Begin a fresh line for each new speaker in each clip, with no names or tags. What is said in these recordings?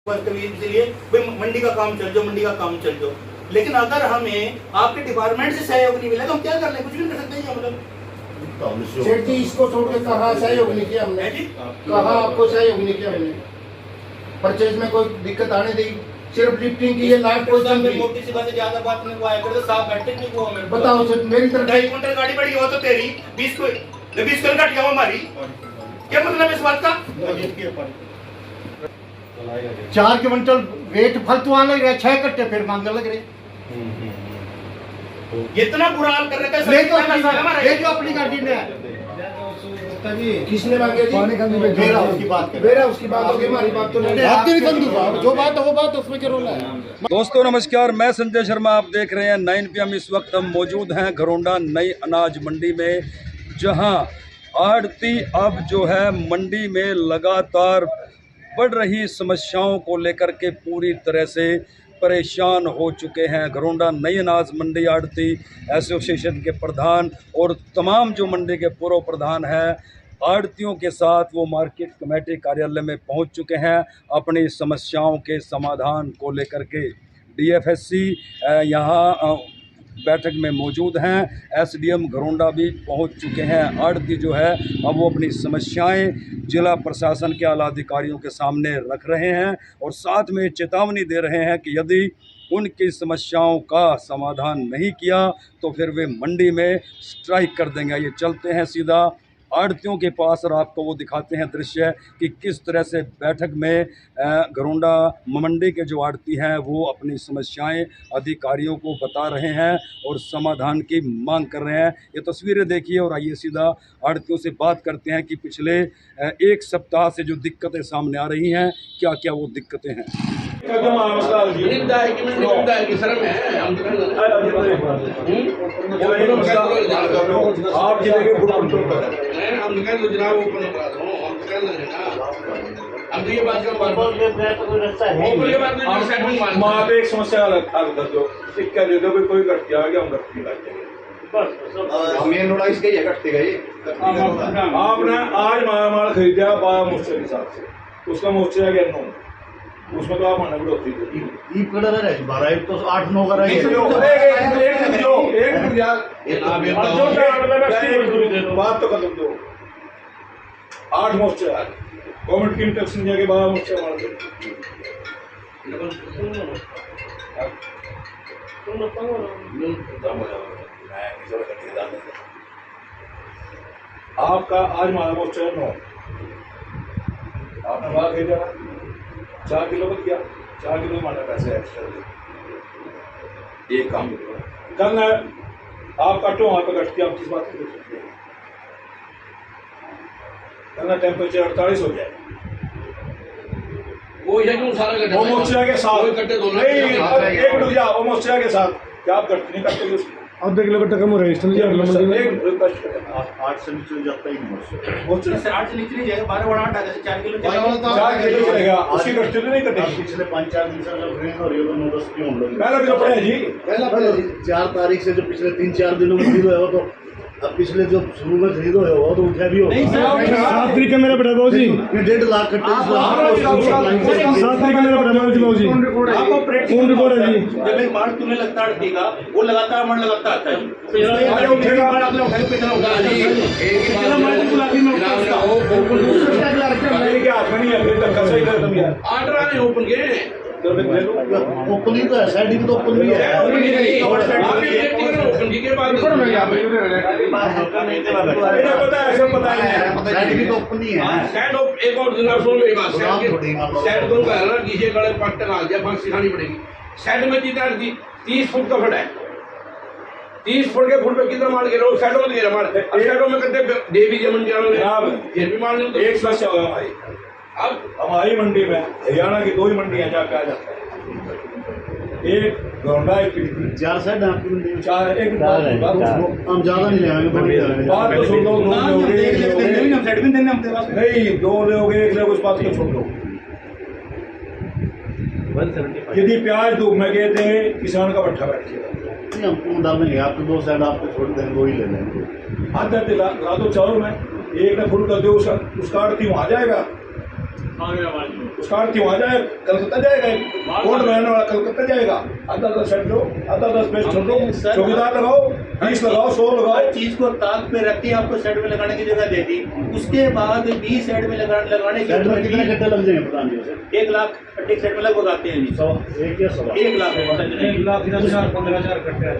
इसलिए भाई मंडी का काम चल जाओ, मंडी का काम चल जाओ। लेकिन अगर हमें आपके डिपार्टमेंट से सहयोग नहीं मिलेगा, हम क्या कर लें? कुछ भी नहीं कर सकते हैं मतलब।
सेठ जी इसको छोड़ के कहा सहयोग नहीं किया हमने जी, कहा आपको सहयोग नहीं किया हमने। परचेज में कोई दिक्कत आने दी, सिर्फ लिफ्टिंग की है, लाइफ पोजीशन की।
मोटी सी बात है, ज्यादा बात नहीं हुआ है, कर साहब बैठे नहीं हुआ। मैं
बताओ सर, मेरी तरफ
2.5 क्विंटल गाड़ी बढ़ी हो तो तेरी 20 किलो घट गया हमारी, क्या मतलब इस बात का?
4 क्विंटल वेट फालतू आने लग रहा है, 6 कट्टे फिर मांगने लग रहे।
इतना बुरा हाल कर रखा है।
ले जो अपनी गाड़ी ने किसने मांगे जी? मेरा उसकी बात होगी, हमारी बात तो नहीं। जो बात है वो बात, उसमें क्या रोला है?
दोस्तों नमस्कार, मैं संजय शर्मा, आप देख रहे हैं 9 PM। इस वक्त हम मौजूद हैं घरोंडा नई अनाज मंडी में, जहां आड़ती अब जो है मंडी में लगातार बढ़ रही समस्याओं को लेकर के पूरी तरह से परेशान हो चुके हैं। घरोंडा नई अनाज मंडी आड़ती एसोसिएशन के प्रधान और तमाम जो मंडी के पूर्व प्रधान हैं, आड़तियों के साथ वो मार्केट कमेटी कार्यालय में पहुंच चुके हैं अपनी समस्याओं के समाधान को लेकर के। DFSC यहाँ बैठक में मौजूद हैं, SDM घरोंडा भी पहुंच चुके हैं। आड़ती जो है अब वो अपनी समस्याएं जिला प्रशासन के आला अधिकारियों के सामने रख रहे हैं और साथ में चेतावनी दे रहे हैं कि यदि उनकी समस्याओं का समाधान नहीं किया तो फिर वे मंडी में स्ट्राइक कर देंगे। ये चलते हैं सीधा आड़तियों के पास और आपको वो दिखाते हैं दृश्य कि किस तरह से बैठक में घरोंडा मंडी के जो आड़ती हैं वो अपनी समस्याएं अधिकारियों को बता रहे हैं और समाधान की मांग कर रहे हैं। ये तस्वीरें देखिए और आइए सीधा आड़तियों से बात करते हैं कि पिछले 1 सप्ताह से जो दिक्कतें सामने आ रही हैं, क्या क्या वो दिक्कतें हैं।
आप जिले के एक समस्या हल कर दो, सिक्का दे दो, कोई घटती आ गया हम घटती आपने आज माल खरीदा 12 मोर्चे के हिसाब से, उसका मोर्चा गया 9, उसमें तो आप माना बढ़ोती
तो 8-9 का
बात तो खत्म दो। 8 मोर्चे गवर्नमेंट की इंटरेक्शन जाके 12 मोर्चे आपका आज माला मोर्चा 9, आपने बात भेजा 4 किलो बच गया, 4 किलो माना पैसे एक्स्ट्रा दे। एक काम कल आप कटो वहां पे कटती, आप किस बात की सकते हैं? कल टेम्परेचर 48 हो जाए, वो मोर्चा के साथ एक रुक जाओ, वो मोर्चा के साथ क्या आप कटती नहीं करते उसकी
आधे किलो का कम हो रहा है।
8 से नीचे जाता ही
मोर्चा से 8 से नीचे नहीं जाएगा, 12 बड़ा 8 से 4 किलो
चलेगा, उसकी कटती तो नहीं कटेगी।
पिछले 5-4 दिन से जब ड्रिंक हो रही है तो 9-10 क्यों हम लोग
पहला भी तो पड़े जी,
पहला 4 तारीख से जो पिछले 3-4 दिनों में खरीद हुआ तो अब पिछले जो शुरू में खरीद हुआ हो तो उठा भी हो
7 तारीख का मेरा बड़ा बाबू जी,
1.5 लाख कट्टे
7 तारीख का मेरा बड़ा बाबू जी, फोन रिकॉर्ड है जी।
जब एक माल तुम्हें लगता है वो लगातार मन लगाता आता है
ओपनिंग तो है, साइडिंग तो ओपन भी है। साइडिंग तो ओपन ही है।
एक और सेट को नीचे गले पट्टे लगा दिया, फांसी खानी पड़ेगी। सेट में कितना 30 फुट का फट है, 30 फुट के फुट पे कितना मार गिरा? साइडों में गिरा मार, साइडों में करते देवी जमन फिर भी मार तो
एक समस्या होगा हमारी। अब हमारी मंडी में हरियाणा की 2 ही मंडियां जाकर आ जाता है, एक घरोंडा, एक
4 साइड आपकी मंडी में
4 एक
हम ज्यादा नहीं लेंगे,
बात तो सुन लो, 2 लोगे नहीं, 2 लोगे, 1 लोग उस बात को छोड़ लो। यदि प्याज धूप में गए थे, किसान का भट्ठा बैठ गया,
हमको डालेंगे, आपको 2 साइड आपको छोड़ देंगे, 2 ही ले लेंगे।
आधा दिला तो चारों में एक ने फुल कर दो, उसका आड़ती वहां जाएगा, उसका अर्थ क्यों आ जाए, कलकत्ता जाएगा, कोर्ट में रहने वाला कलकत्ता जाएगा। आधा 10 सेट लो, आधा 10 पेज छोड़ दो, चौकीदार लगाओ, 20 लगाओ, 100 लगाओ।
चीज को ताक पे रख के आपको सेट में लगाने की जगह दे दी, उसके बाद 20 सेट में लगाने की
सेट में कितने घंटे लग जाएंगे प्रधान जी वैसे?
1 लाख प्रत्येक सेट में लगभग आते हैं जी।
1 या 1.5
1 लाख
1,10,000 15,000 इकट्ठे
हैं?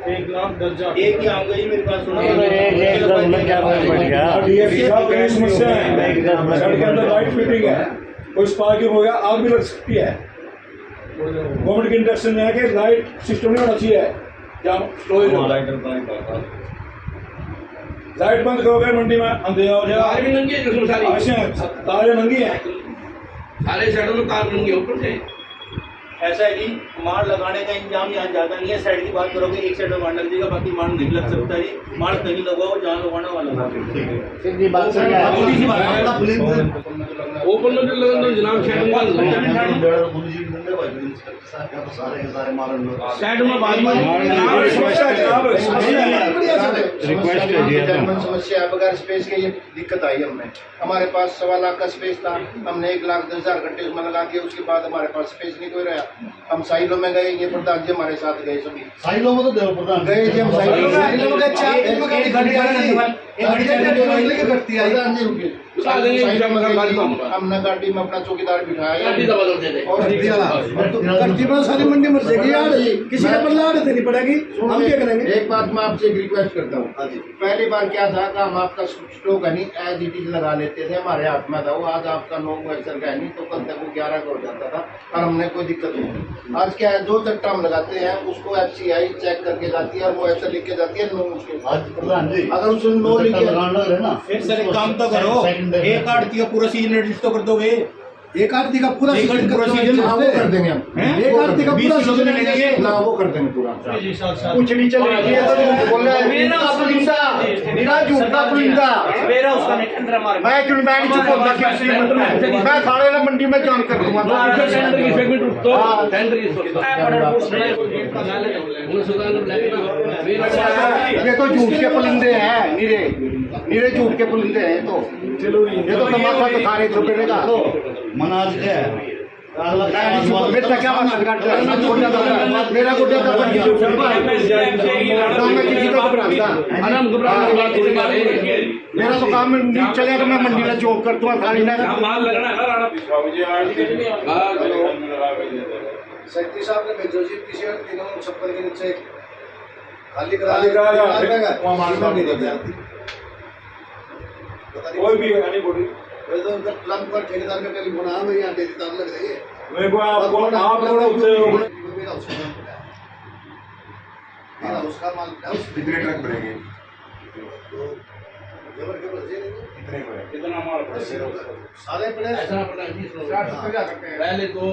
1,10,000
एक ही आऊंगा जी, मेरे पास सुनो।
डीएसपी साहब कई समस्या है, सड़क के अंदर लाइट फिटिंग है, कोई स्पार्किंग हो गया, आग भी लग सकती है। गवर्नमेंट के इंडस्ट्री में है कि लाइट सिस्टम नहीं होना चाहिए, जहाँ स्टोरेज हो, लाइट बंद करोगे मंडी में अंधेरा हो
तार
जाएगा।
भी नंगी है जिसमें सारी,
ऐसे तारे नंगी है।
सारे साइडों में तार नंगी है ऊपर से।
ऐसा है जी, मार लगाने का इंतजाम यहाँ ज्यादा नहीं है। सेट की बात करोगे, एक सेट में मार लग जाएगा, बाकी मार नहीं लग सकता है जी। मार कहीं लगाओ जहाँ लगाना वाला लगाओ।
फिर ये बात सही है।
थोड़ी सी बात है।
ओपन में जो लगन जनाब साइड में साइड में बाद में
समस्या है, बगैर स्पेस के ये दिक्कत आई हमें। हमारे पास 1.25 लाख का स्पेस था, हमने 1,10,000 घंटे उसमें लगा के, उसके बाद हमारे पास स्पेस नहीं कोई रहा। हम साइलों में गए, ये प्रधान जी हमारे साथ गए, सभी
साइलों में तो देव प्रधान
गए जी, हम साइलों में गए। 4 दिन में गाड़ी करती है प्रधान जी, रुकिए। हमने गाड़ी में अपना चौकीदार बिठाया और तकरीबन सारी मंडी मर जाएगी यार, किसी ने बदला देनी पड़ेगी। हम क्या करेंगे? एक बात मैं आपसे एक रिक्वेस्ट करता हूँ, पहली बार क्या था कि हम आपका स्टॉक है नहीं एज इट इज लगा लेते थे, हमारे हाथ में था वो। आज आपका 9 मॉइस्चर का है नहीं, तो कल तक वो 11 का हो जाता था और हमने कोई दिक्कत नहीं। आज क्या है, जो चट्टा हम लगाते हैं उसको FCI चेक करके जाती है और वो ऐसा लिख के जाती है 9 उसके।
आज प्रधान जी
अगर उसने 9 लिखे
ना,
फिर सर एक काम तो करो, एक आड़ती का पूरा सीजन एडजस्ट तो कर दोगे।
एक आरती का पूरा सीजन
पूरा सीजन
वो कर देंगे हम। एक आरती का पूरा सीजन लेंगे ना, वो कर देंगे पूरा। कुछ नहीं चलेगी, ये तो बोल रहा है मेरा झूठ का पुलिंदा।
मेरा उसका नहीं अंदर मार
मैं क्यों मैं नहीं चुप होता किसी मतलब मैं सारे ना मंडी में जान कर दूंगा।
टेंडर की सेगमेंट उठतो
हाँ।
टेंडर की
ये तो झूठ के पुलिंदे हैं, नीरे झूठ के पुलिंदे हैं। तो ये तो तमाशा तो खा रहे छुपे का
मनाज क्या है?
मेरा क्या मेरा गुड्डा का बन गया, मैं किसी को घबराता।
आराम घबराने
मेरा तो काम नहीं चलेगा, मैं मंडी में जॉब करता हूँ खाली ना।
माल लगना है ना राणा
सेक्रेटरी साहब ने भेजो जी, टी-शर्ट तीनों छप्पर के नीचे खाली
कोई भी नहीं बोली
प्लग पर ठेकेदार का टेलीफोन आया, मेरे यहाँ ठेकेदार लग रही है।
मेरे को आप लोग
मेरा उसका माल
कितने ट्रक भरेंगे,
कितना माल
सारे
पहले तो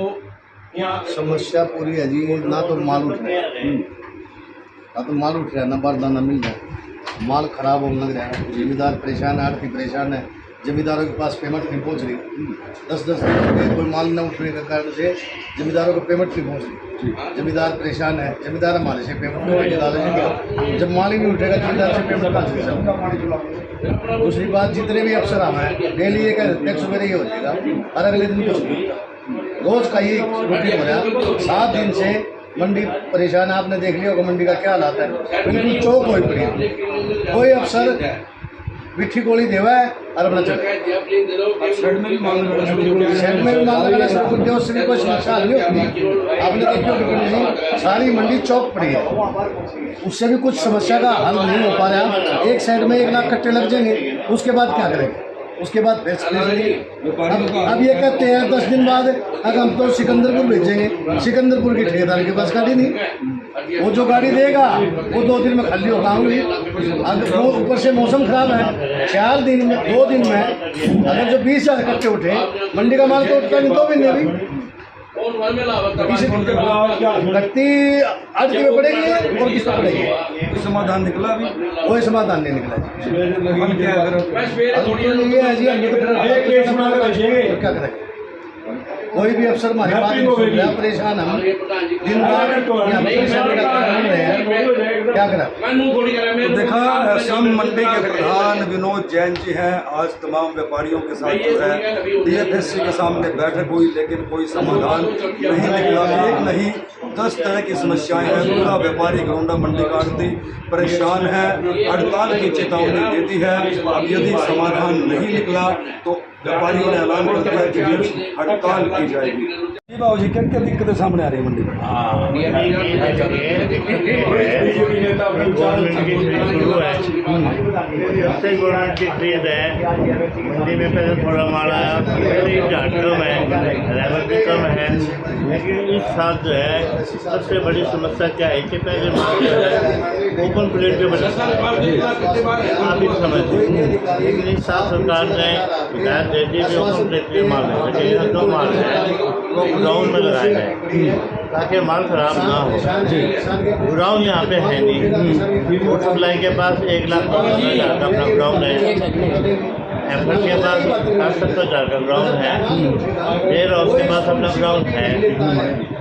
समस्या पूरी है जी, ना तो माल उठ रहा है, ना बारदाना मिल रहा है, माल खराब होने लग रहा है, जिम्मेदार परेशान है, आड़ती परेशान है, जमींदारों के पास पेमेंट नहीं पहुंच रही। 10-10 दिन हो गए, कोई माल न उठने के कारण से जमींदारों को पेमेंट नहीं पहुंच रही। जमींदार परेशान है, जमींदार हमारे से पेमेंट नहीं, जब माल ही नहीं उठेगा जमींदार से पेमेंट कहाँ से जाएगा। दूसरी बात, जितने भी अफसर हमें डेली ये कह देते हैं सुबह ये हो जाएगा और अगले दिन कुछ नहीं होता। रोज का ये रूटीन हो रहा है। 7 दिन से मंडी परेशान है, आपने देख लिया होगा मंडी का क्या हालात है, बिल्कुल चौक हो पड़ी है। कोई अफसर मिठी गोली देवा है और अपना चल शेड में भी माल लगाना शुरू कर दिया, उससे भी कोई समस्या नहीं होती। आपने देखी होगी सारी मंडी चौक पड़ी है, उससे भी कुछ समस्या का हल नहीं हो पा रहा। एक साइड में 1 लाख कट्टे लग जाएंगे, उसके बाद क्या करेंगे? उसके बाद अब ये कहते हैं 10 दिन बाद अगर हम तो सिकंदरपुर भेजेंगे, सिकंदरपुर के ठेकेदार के पास गाड़ी नहीं, वो जो गाड़ी देगा वो 2 दिन में खाली होगा होंगी। अगर ऊपर से मौसम खराब है, 4 दिन में 2 दिन में अगर जो 20,000 कट्टे उठे, मंडी का माल तो उठता नहीं 2 महीने भी लगती आज में पड़ेगी और किस पर पड़ेगी।
समाधान निकला अभी,
कोई समाधान नहीं निकला।
क्या करें?
ये है जी, हम तो क्या करेंगे? कोई भी अफसर हमारे पास नहीं सुन रहा, परेशान हम दिन रात यहाँ परेशानी का कारण रहे हैं, क्या करा।
तो देखा श्रम मंडी के प्रधान विनोद जैन जी हैं, आज तमाम व्यापारियों के साथ जो है DFSC के सामने बैठक हुई, लेकिन कोई समाधान नहीं निकला। एक नहीं 10 तरह की समस्याएं हैं। पूरा व्यापारी घरौंडा मंडी का आड़ती परेशान है, हड़ताल की चेतावनी देती है। अब यदि समाधान नहीं निकला तो व्यापारियों ने ऐलान कर दिया कि हड़ताल की जाएगी। बाबू जी, क्या क्या दिक्कतें सामने आ रही है मंडी में?
सबसे बड़ा चीज है मंडी में पहले थोड़ा माल आया, कम है, लेवल भी कम है, लेकिन इस साल जो है सबसे बड़ी समस्या क्या है कि पहले माल ओपन प्लेट पे बना आप ही समझ, लेकिन इस साल सरकार ने हिदायत दे दी कि ओपन प्लेट पे माल है, जो माल है वो गोडाउन में लगाए गए ताकि माल खराब ना हो। गोडाउन यहाँ पे है नहीं, फूड सप्लाई के पास 1,50,000 का अपना गोडाउन है, एफएल के पास 70,000 का ग्राउंड है, डेयर हाउस के पास अपना ग्राउंड है,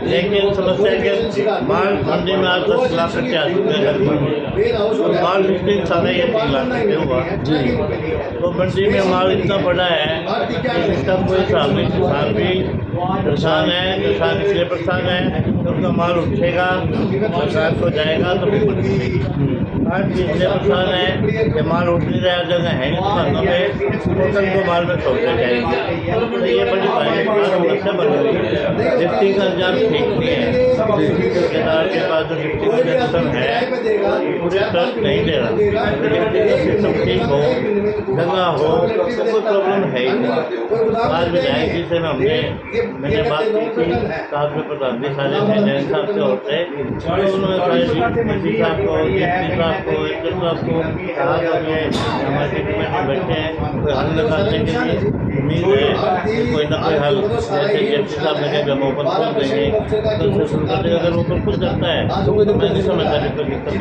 लेकिन समस्या है कि माल मंडी में आज 10,80,000 माल लिफ्टिंग सारा ये 3 लाख रुपये हुआ। तो मंडी में माल इतना बड़ा है कि इसका कोई हिसाब नहीं। किसान भी परेशान है, किसान इसलिए परेशान है तो उनका माल उठेगा, सरकार को जाएगा तो हर चीज़ से परेशान है कि माल उठ नहीं रहा, जगह है नहीं दुकानों पे, होटल को माल में छोड़ते जाएंगे। तो ये बड़ी समस्या बन रही है। लिफ्टिंग का इंतजाम ठीक नहीं है, ठेकेदार के पास जो लिफ्टिंग का सिस्टम है पूरे ट्रस्ट नहीं दे रहा। लिफ्टिंग का सिस्टम ठीक हो, जगह हो, तो कोई प्रॉब्लम है ही नहीं। आज विधायक जी से मैंने बात की थी, साथ में प्रधान जी सारे थे, जैन साहब से होते, उन्होंने सारे साहब को, आपको कहा हमारे कमेटी बैठे हैं, कोई हल निकालने के लिए उम्मीद है कि कोई ना कोई हल, जैसे DFC साहब ने कहा हम ओपन खोल देंगे तो उससे शुरू कर देगा। अगर ओपन खुल जाता है तो मैं नहीं समझता कि दिक्कत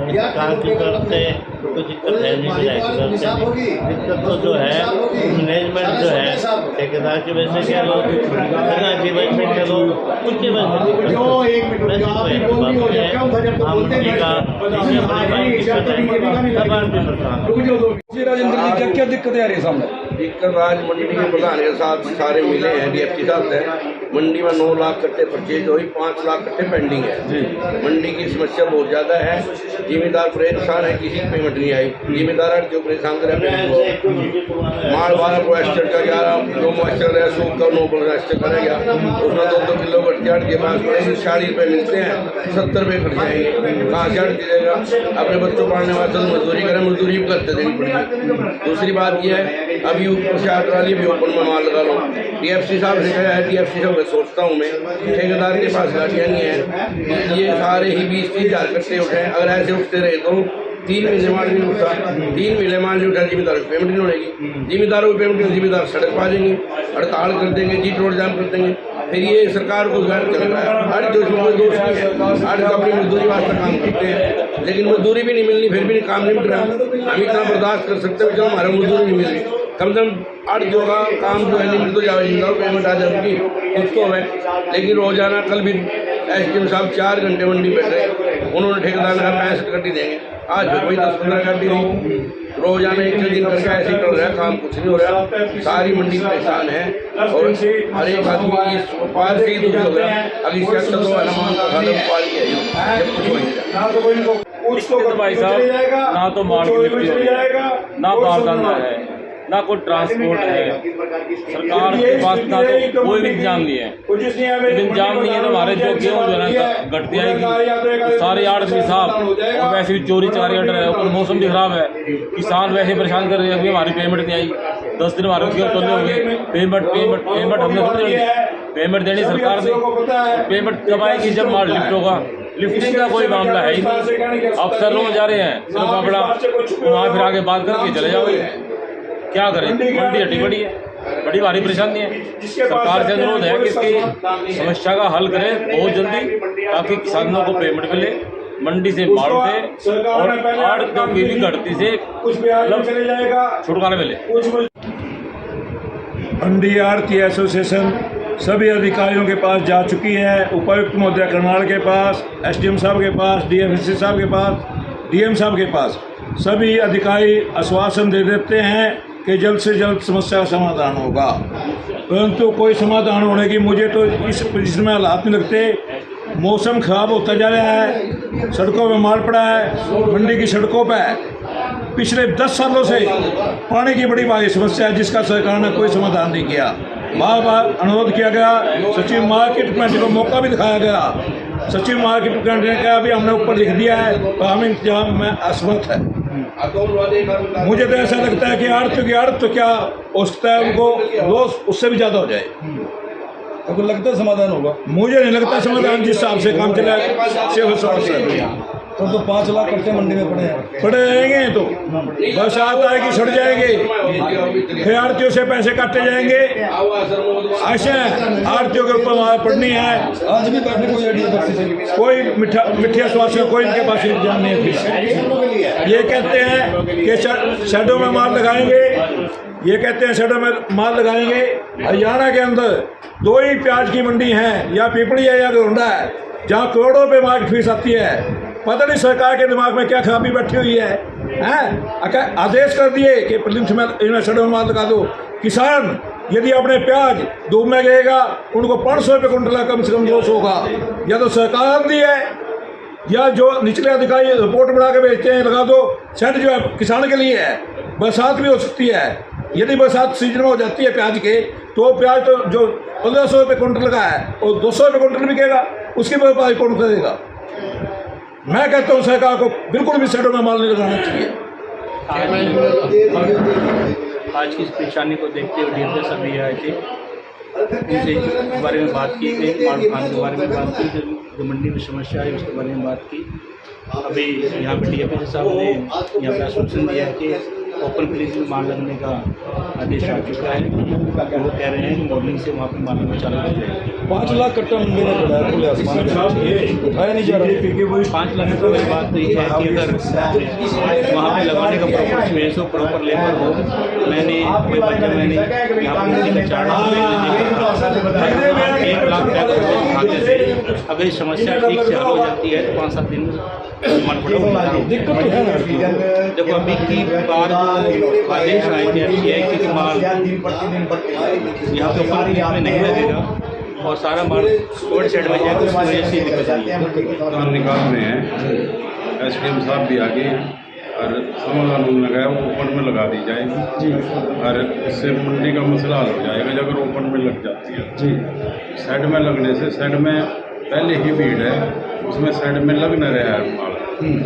सरकार की तरफ से कोई दिक्कत है नहीं, विधायक की तरफ से दिक्कत तो जो है मैनेजमेंट जो है ठेकेदार की वजह से कह लो, जगह की वजह से कह लो, उनकी वजह
जी राजेंद्र जी, क्या क्या दिक्कतें आ रही है सामने?
दिक्कत आज मंडी के प्रधान के साथ सारे मिले हैं, DFC साहब से। मंडी में 9 लाख कट्टे परचेज हुई, 5 लाख कट्टे पेंडिंग है। मंडी की समस्या बहुत ज़्यादा है, जिम्मेदार परेशान है, किसी की पेमेंट नहीं आई। जिम्मेदार जो परेशान करे माल 12 पॉइस्टर का 2 मॉइस्टर है, सूख का 9 पॉइस्टर करेगा, उसमें 2-2 किलो कट के पास 40 रुपये मिलते हैं, 70 रुपये खर्च जाएंगे, कहाँ से हट दीजिएगा। अपने बच्चों पढ़ने वाले मजदूरी करें, मजदूरी भी करते देनी पड़ेगी। दूसरी बात यह है अभी ऊपर से आकर वाली भी ओपन में माल लगा लो। DFC साहब से कहा है, DFC साहब सोचता हूँ मैं, ठेकेदार के पास गाड़ियाँ नहीं है, ये सारे ही 20-30 हज़ार कट्टे उठे, अगर ऐसे उठते रहे तो 3 महीने माल नहीं उठा, 3 महीने माल नहीं उठा, जिम्मेदारों की पेमेंट नहीं उड़ेगी, जिम्मेदारों की पेमेंट नहीं, जिम्मेदार सड़क पा देंगे, हड़ताल कर देंगे, जीट रोड जाम कर देंगे। फिर ये सरकार को गैर चल रहा है, हर दोष में कोई दोष नहीं है, हर अपनी मजदूरी वास्ते काम करते हैं, लेकिन मजदूरी भी नहीं मिलनी, फिर भी काम नहीं मिल रहा। हम इतना बर्दाश्त कर सकते हैं जब हमारा मजदूरी नहीं मिल रही, कम से कम 8 जो का काम जो है नहीं मिल तो जाओ, पेमेंट आ जाएगी कुछ तो है। लेकिन रोजाना कल भी SDM साहब 4 घंटे मंडी बैठे, उन्होंने ठेकेदार ने कहा 65 कट्टी देंगे, आज फिर वही 10-15 कट्टी दी। रोजाना एक दिन करके ऐसे ही चल रहा है, काम कुछ नहीं हो रहा, सारी मंडी परेशान है और हर एक आदमी इस व्यापार से ही दुखी हो गया। अभी इसका तो
कुछ तो भाई साहब, ना तो माल की बिक्री हो रही, ना बारदाना है, ना कोई ट्रांसपोर्ट है, सरकार के पास ना तो कोई भी इंतजाम नहीं है। इंतजाम नहीं है तो हमारे जो गेहूँ जो है ना घटती आएगी, सारे आड़ती साहब, और वैसे भी चोरी चारी अट रहे हैं, और मौसम भी खराब है, किसान वैसे परेशान कर रहे हैं, अभी हमारी पेमेंट नहीं आई, 10 दिन हमारे गेहूँ तोड़ने हो गए, पेमेंट हमने थोड़ी देनी, पेमेंट देनी सरकार ने, पेमेंट कब आएगी जब माल लिफ्ट होगा। लिफ्टिंग का कोई मामला है ही नहीं, अफसर लोग जा रहे हैं सिर्फ अपना वहाँ फिर आगे बात करके चले जाओगे, क्या करें। मंडी हटी बड़ी है, बड़ी भारी परेशानी है, सरकार से अनुरोध है कि इसकी समस्या का हल करें बहुत जल्दी, ताकि किसानों को पेमेंट मिले, मंडी से माल उठे और आड़तियों की भी घटती से छुटकारा मिले।
मंडी आड़ती एसोसिएशन सभी अधिकारियों के पास जा चुकी है। उपायुक्त महोदय करनाल के पास, एसडीएम साहब के पास, डीएफएससी साहब के पास, डीएम साहब के पास सभी अधिकारी आश्वासन दे देते हैं कि जल्द से जल्द समस्या का समाधान होगा, परंतु कोई समाधान होने की मुझे तो इस पोजीशन में हालात नहीं लगते। मौसम खराब होता जा रहा है, सड़कों में माल पड़ा है, मंडी की सड़कों पर पिछले 10 सालों से पानी की बड़ी भारी समस्या है, जिसका सरकार ने कोई समाधान नहीं किया। बार बार अनुरोध किया गया, सचिव मार्केट कमेटी को मौका भी दिखाया गया। सचिव मार्केट कमेटी ने कहा अभी हमने ऊपर लिख दिया है, पर हम इंतजाम में असमर्थ है। मुझे तो ऐसा लगता है कि आड़त की आड़त तो क्या हो सकता है, उनको लॉस उससे भी ज़्यादा हो जाए।
आपको लगता है समाधान होगा?
मुझे नहीं लगता समाधान जिस हिसाब से काम चला है।
तो 5 लाख कट्टे मंडी में
पड़े रहेंगे तो बरसात आएगी, सड़ जाएंगे, फिर आड़तियों से पैसे काटे जाएंगे। ऐसे आड़तियों के ऊपर हमारा पड़नी है।
आज भी बैठने कोई आइडिया
कोई मिठी आश्वासन कोई इनके पास इंतजाम नहीं है। ये कहते हैं कि शेडों में माल लगाएंगे, ये कहते हैं शेडों में माल लगाएंगे। हरियाणा के अंदर 2 ही प्याज की मंडी है, या पिपली है या घरोंडा है, जहाँ करोड़ों पे मार्केट फीस आती है। पता नहीं सरकार के दिमाग में क्या खराबी बैठी हुई है, हैं? आदेश कर दिए कि प्रीलिम्स में इन्हें शेडों में माल लगा दो। किसान यदि अपने प्याज धूप में गएगा, उनको 500 रुपये कुंटल कम से कम लॉस होगा। या तो सरकार दी है, या जो निचले अधिकारी रिपोर्ट बना के भेजते हैं लगा दो। शेड जो है किसान के लिए है, बरसात भी हो सकती है। यदि बरसात सीजन में हो जाती है प्याज के, तो प्याज तो जो 1500 रुपये कुंटल लगा है और 200 रुपये कुंटल बिकेगा, उसकी भरपाई कौन करेगा? मैं कहता हूँ सरकार को बिल्कुल भी शेडों में माल नहीं लगाना चाहिए।
आज की इस परेशानी को देखते हुए डीएफएस सभी आए थे, उनसे इस बारे में बात की गई, माल खान के बारे में बात की, जो मंडी में समस्या है उसके बारे में बात की। अभी यहाँ पे डीएफएस साहब ने यहाँ पर आश्वासन दिया है कि ओपन प्लेस में माल लगने का आदेश आ चुका है। वो कह रहे हैं कि मॉर्निंग से वहाँ पर माल लगना चालू हो जाएगा।
5 लाख कट्टा मंडी में पड़ा है, खुले आसमान में उठाया नहीं जा रहा।
5 लाख तो मेरी बात तो ये है कि अगर वहाँ पे लगाने का प्रॉपर स्पेस हो, प्रॉपर लेबर हो। मैंने कोई बच्चा मैंने यहाँ पर मंडी में 4 लाख खाते से अगर ये समस्या ठीक से हल हो जाती है तो 5-7 दिन मन पड़ा
दिक्कत तो है ना।
देखो अभी की बात आदेश आए थे एफसीआई के माल यहाँ पे ऊपर में नहीं लगेगा और सारा माल कोल्ड शेड में जाएगा, उसकी वजह से दिक्कत आई है।
निकाल रहे हैं, एसडीएम साहब भी आगे हैं और समाधान उन्होंने लगाया वो ओपन में लगा दी जाएगी और इससे मंडी का मसला हल हो जाएगा। अगर ओपन में लग जाती है जी, साइड में लगने से साइड में पहले ही भीड़ है, उसमें साइड में लग न रहा है माल,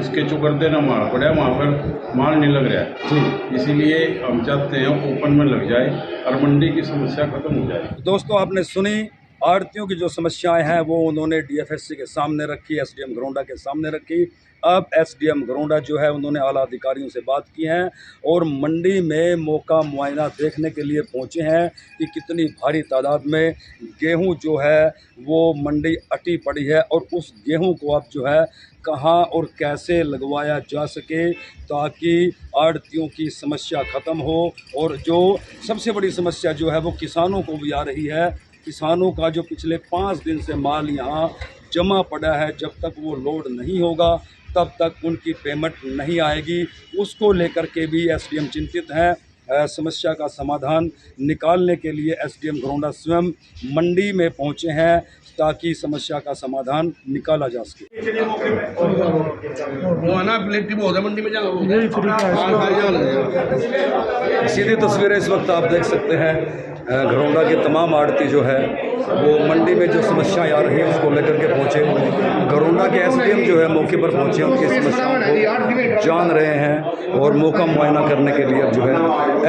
इसके चुकरते ना माल पड़ा है, वहाँ पर माल नहीं लग रहा है जी। इसीलिए हम चाहते हैं ओपन में लग जाए और मंडी की समस्या खत्म हो जाए।
दोस्तों आपने सुनी आड़तियों की जो समस्याएं हैं वो उन्होंने डीएफएससी के सामने रखी, एसडीएम घरोंडा के सामने रखी। अब एसडीएम घरोंडा जो है उन्होंने आला अधिकारियों से बात की है और मंडी में मौका मुआयना देखने के लिए पहुंचे हैं कि कितनी भारी तादाद में गेहूं जो है वो मंडी अटी पड़ी है और उस गेहूं को अब जो है कहाँ और कैसे लगवाया जा सके ताकि आड़तियों की समस्या ख़त्म हो। और जो सबसे बड़ी समस्या जो है वो किसानों को भी आ रही है। किसानों का जो पिछले 5 दिन से माल यहाँ जमा पड़ा है, जब तक वो लोड नहीं होगा तब तक उनकी पेमेंट नहीं आएगी। उसको लेकर के भी एसडीएम चिंतित हैं। समस्या का समाधान निकालने के लिए एसडीएम घरोंडा स्वयं मंडी में पहुंचे हैं ताकि समस्या का समाधान निकाला जा सके। सीधी तस्वीरें इस वक्त आप देख सकते हैं। घरोंडा के तमाम आड़ती जो है वो मंडी में जो समस्याएं आ रही हैं उसको लेकर के पहुँचे। घरोंडा के एसडीएम जो है मौके पर पहुँचे, उनकी समस्याओं को जान रहे हैं और मौका मुआयना करने के लिए जो है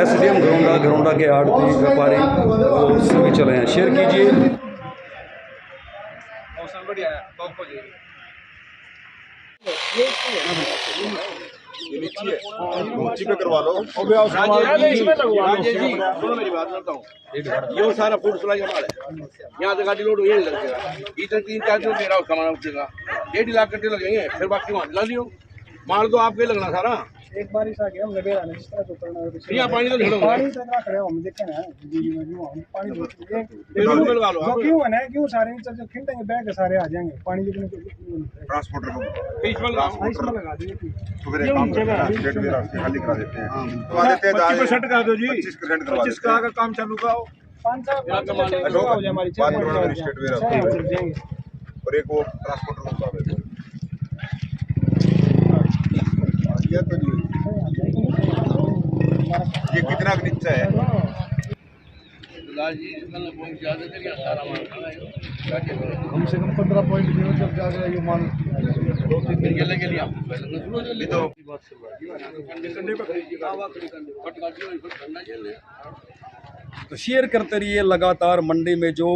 एसडीएम घरोंडा के आड़ती व्यापारी वो सभी चले हैं। शेयर कीजिए।
पे करवा लो।
मेरी बात करता हूँ, ये सारा फूड सप्लाई का माल है, यहाँ से गाड़ी लोड हो लगेगा, इधर 3-4 दिन दे रहा हूँ सामान उठेगा, 1.5 लाख कट्टे लगेंगे, फिर बाकी वहाँ ला लियो। माल तो आपके लगना सारा
एक बारिश आ गया हम लगे रहने जिस तरह चुपड़ना
यहाँ पानी तो ढेर
पानी तो इतना खड़े हम देखे ना जी में जो हम पानी
लगा लो
जो क्यों है ना क्यों सारे जो खिंडेंगे बैग सारे आ जाएंगे पानी जितने
ट्रांसपोर्टर को
इसमें लगा देंगे
सुबह काम करते हैं स्टेट में रास्ते खाली करा देते हैं तो आ देते हैं
25% कर दो जी
25% करवा
25 का काम चालू का हो
5 हो जाए हमारी
बात करो ना स्टेट में रास्ते
चल जाएंगे
और एक वो ट्रांसपोर्टर को करवा देते हैं ये कितना नीचा है
कम से कम 15 पॉइंट जब जाएगा ये माल 2-3 दिन के लिए
तो शेयर करते रहिए। लगातार मंडी में जो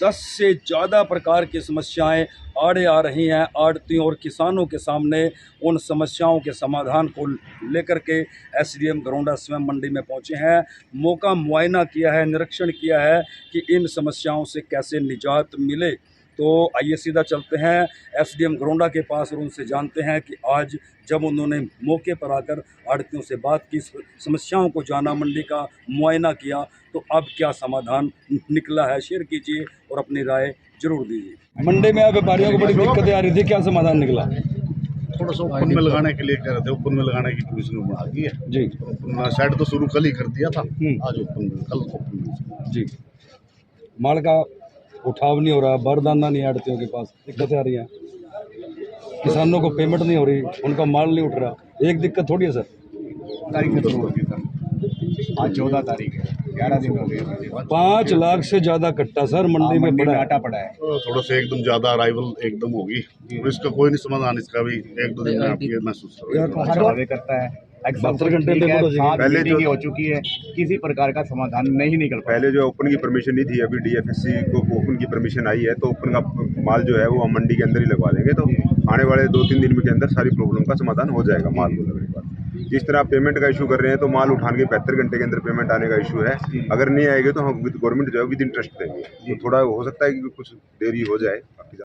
10 से ज़्यादा प्रकार की समस्याएं आड़े आ रही हैं, आड़तियों और किसानों के सामने उन समस्याओं के समाधान को लेकर के एसडीएम घरोंडा स्वयं मंडी में पहुंचे हैं। मौका मुआयना किया है, निरीक्षण किया है कि इन समस्याओं से कैसे निजात मिले। तो आइए सीधा चलते हैं एसडीएम घरोंडा के पास और उनसे जानते हैं कि आज जब उन्होंने मौके पर आकर आड़तियों से बात की, समस्याओं को जाना, मंडी का मुआयना किया, तो अब क्या समाधान निकला है। शेयर कीजिए और अपनी राय जरूर दीजिए। मंडी में व्यापारियों को बड़ी दिक्कतें आ रही थी, क्या समाधान निकला?
थोड़ा सा ओपन में लगाने के लिए कह रहे थे, ओपन में लगाने की कमीशन बढ़ा दी है
जी।
साइड तो शुरू कल ही कर दिया था, आज ओपन में, कल ओपन में
जी। माल का उठाव नहीं हो रहा, बारदाना नहीं आड़तियों के पास, दिक्कतें आ रही हैं। किसानों को पेमेंट नहीं हो रही, उनका माल नहीं उठ रहा। एक दिक्कत थोड़ी है सर,
तारीख शुरू होगी सर, आज 14 तारीख है, 11 दिन हो गए।
5 लाख से ज़्यादा कट्टा सर मंडी में पड़ा है।
पड़ा है थोड़ा सा एकदम ज़्यादा अराइवल एकदम होगी, इसका कोई नहीं समाधान, इसका भी 1-2 दिन में आप ये महसूस करोगे
करता है
72 घंटे
पहले जो
हो चुकी है, किसी प्रकार का समाधान नहीं निकल पाया।
पहले जो ओपन की परमिशन नहीं थी, अभी डीएफएससी को ओपन की परमिशन आई है, तो ओपन का माल जो है वो हम मंडी के अंदर ही लगवा लेंगे। तो आने वाले 2-3 दिन के अंदर सारी प्रॉब्लम का समाधान हो जाएगा माल को लगने के बाद। जिस तरह आप पेमेंट का इशू कर रहे हैं, तो माल उठाने के 72 घंटे के अंदर पेमेंट आने का इशू है। अगर नहीं आएगी तो हम गवर्नमेंट जो है विद इंटरेस्ट देंगे। तो थोड़ा हो सकता है कि कुछ देरी हो जाए।